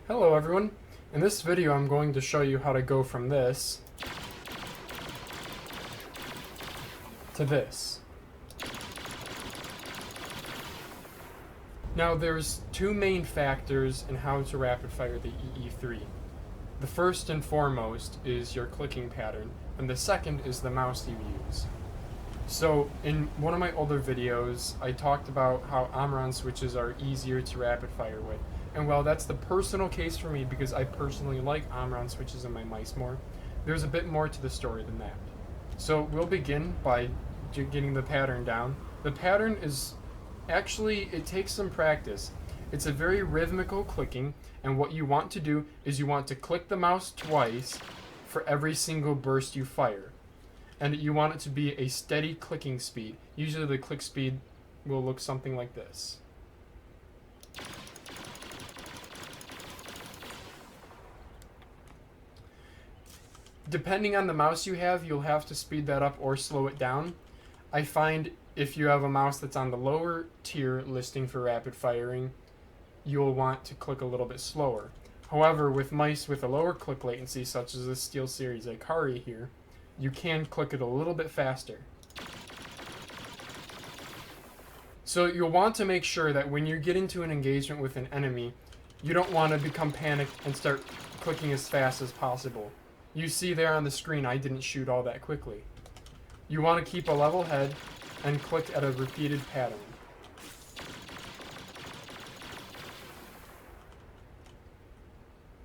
Hello everyone. In this video I'm going to show you how to go from this to this. Now there's two main factors in how to rapid fire the EE-3. The first and foremost is your clicking pattern, and the second is the mouse you use. So in one of my older videos I talked about how Omron switches are easier to rapid fire with. And while that's the personal case for me because I personally like Omron switches in my mice more, there's a bit more to the story than that. So we'll begin by getting the pattern down. The pattern is actually, it takes some practice. It's a very rhythmical clicking, and what you want to do is you want to click the mouse twice for every single burst you fire. And you want it to be a steady clicking speed. Usually the click speed will look something like this. Depending on the mouse you have, you'll have to speed that up or slow it down. I find if you have a mouse that's on the lower tier listing for rapid firing, you'll want to click a little bit slower. However, with mice with a lower click latency, such as this SteelSeries Ikari here, you can click it a little bit faster. So you'll want to make sure that when you get into an engagement with an enemy, you don't want to become panicked and start clicking as fast as possible. You see there on the screen, I didn't shoot all that quickly. You want to keep a level head and click at a repeated pattern.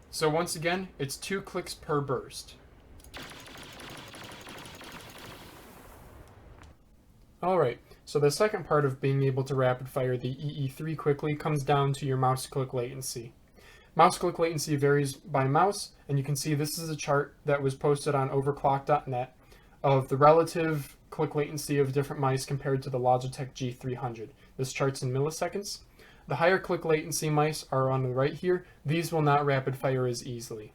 So once again, it's 2 clicks per burst. Alright, so the second part of being able to rapid fire the EE-3 quickly comes down to your mouse click latency. Mouse click latency varies by mouse, and you can see this is a chart that was posted on overclock.net of the relative click latency of different mice compared to the Logitech G300. This chart's in milliseconds. The higher click latency mice are on the right here. These will not rapid fire as easily.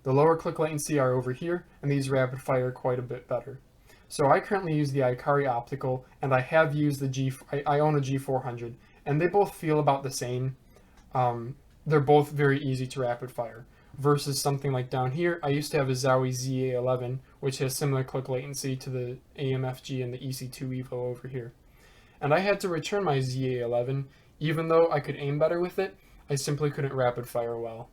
The lower click latency are over here, and these rapid fire quite a bit better. So I currently use the Ikari Optical, and I have used the I own a G400, and they both feel about the same. They're both very easy to rapid fire. Versus something like down here, I used to have a Zowie ZA11, which has similar click latency to the AMFG and the EC2 Evo over here. And I had to return my ZA11, even though I could aim better with it, I simply couldn't rapid fire well.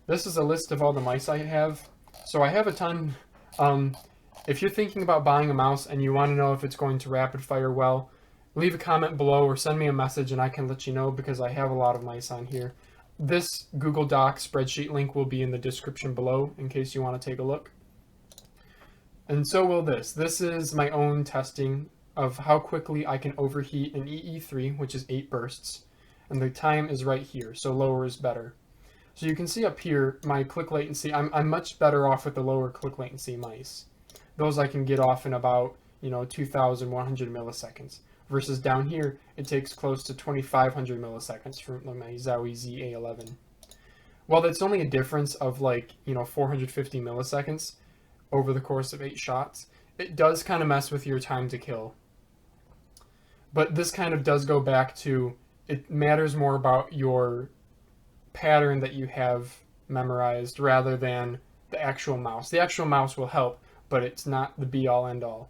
This is a list of all the mice I have. So I have a ton. If you're thinking about buying a mouse and you want to know if it's going to rapid fire well, leave a comment below or send me a message and I can let you know because I have a lot of mice on here. This Google Doc spreadsheet link will be in the description below in case you want to take a look. And so will this. This is my own testing of how quickly I can overheat an EE-3, which is 8 bursts. And the time is right here, so lower is better. So you can see up here my click latency. I'm much better off with the lower click latency mice. Those I can get off in about 2,100 milliseconds. Versus down here, it takes close to 2,500 milliseconds from my Zowie ZA11. While that's only a difference of 450 milliseconds over the course of 8 shots, it does kind of mess with your time to kill. But this kind of does go back to, it matters more about your pattern that you have memorized rather than the actual mouse. The actual mouse will help, but it's not the be-all end-all.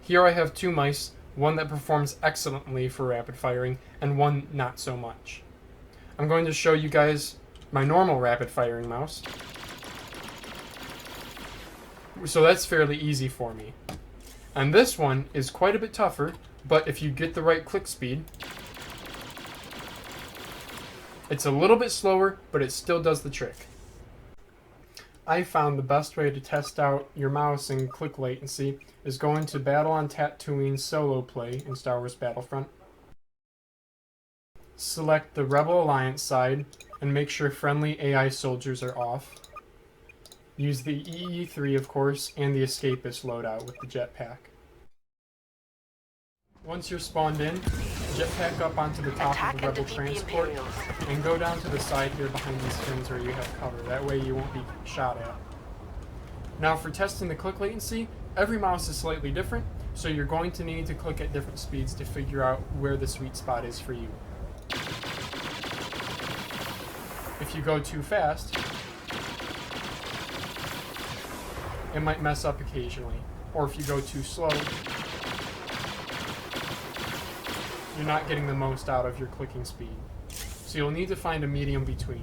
Here I have 2 mice. One that performs excellently for rapid firing, and one not so much. I'm going to show you guys my normal rapid firing mouse. So that's fairly easy for me. And this one is quite a bit tougher, but if you get the right click speed, it's a little bit slower, but it still does the trick. I found the best way to test out your mouse and click latency is going to Battle on Tatooine's solo play in Star Wars Battlefront. Select the Rebel Alliance side and make sure friendly AI soldiers are off. Use the EE-3 of course and the Escapist loadout with the jetpack. Once you're spawned in, jetpack up onto the top of the Rebel transport and go down to the side here behind these fins where you have cover. That way you won't be shot at. Now for testing the click latency, every mouse is slightly different, so you're going to need to click at different speeds to figure out where the sweet spot is for you. if you go too fast, it might mess up occasionally. Or if you go too slow, you're not getting the most out of your clicking speed. So you'll need to find a medium between.